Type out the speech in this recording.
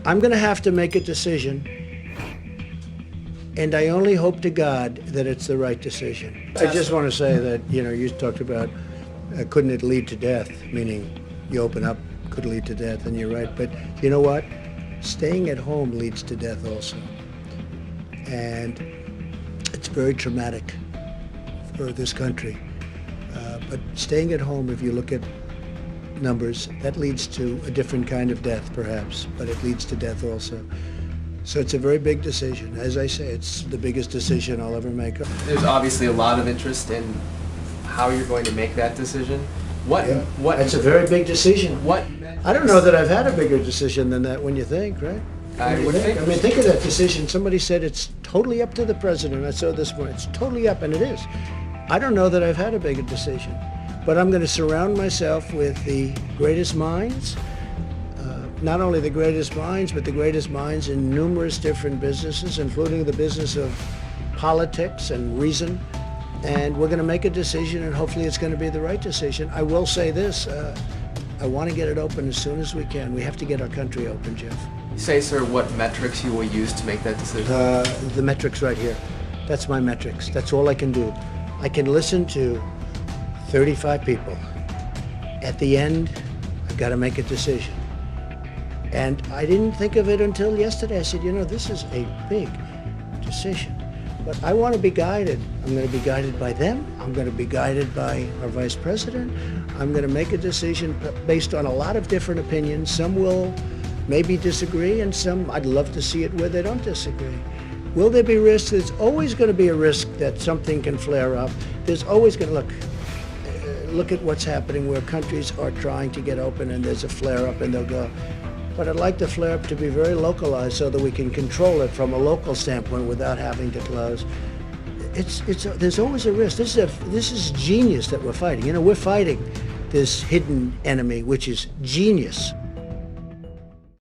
I'm going to have to make a decision, and I only hope to God that it's the right decision. I just want to say that, you talked about couldn't it lead to death, meaning you open up, could lead to death, and you're right. But you know what? Staying at home leads to death also. And it's very traumatic for this country. But staying at home, if you look at numbers, that leads to a different kind of death, perhaps, but it leads to death also. So it's a very big decision. As I say, it's the biggest decision I'll ever make. There's obviously a lot of interest in how you're going to make that decision. It's a very big decision. I don't know that I've had a bigger decision than that when you think, right? I would think. I mean, think of that decision. Somebody said it's totally up to the president. I saw this morning. It's totally up, and it is. I don't know that I've had a bigger decision, but I'm going to surround myself with the greatest minds, not only the greatest minds, but the greatest minds in numerous different businesses, including the business of politics and reason. And we're going to make a decision, and hopefully it's going to be the right decision. I will say this, I want to get it open as soon as we can. We have to get our country open, Jeff. Say, sir, what metrics you will use to make that decision? The metrics right here. That's my metrics. That's all I can do. I can listen to 35 people. At the end, I've got to make a decision. And I didn't think of it until yesterday. I said, this is a big decision. But I want to be guided. I'm going to be guided by them. I'm going to be guided by our vice president. I'm going to make a decision based on a lot of different opinions. Some will maybe disagree, and some I'd love to see it where they don't disagree. Will there be risks? There's always going to be a risk that something can flare up. There's always going to look at what's happening where countries are trying to get open and there's a flare up and they'll go. But I'd like the flare up to be very localized so that we can control it from a local standpoint without having to close. There's always a risk. This is genius that we're fighting. We're fighting this hidden enemy, which is genius.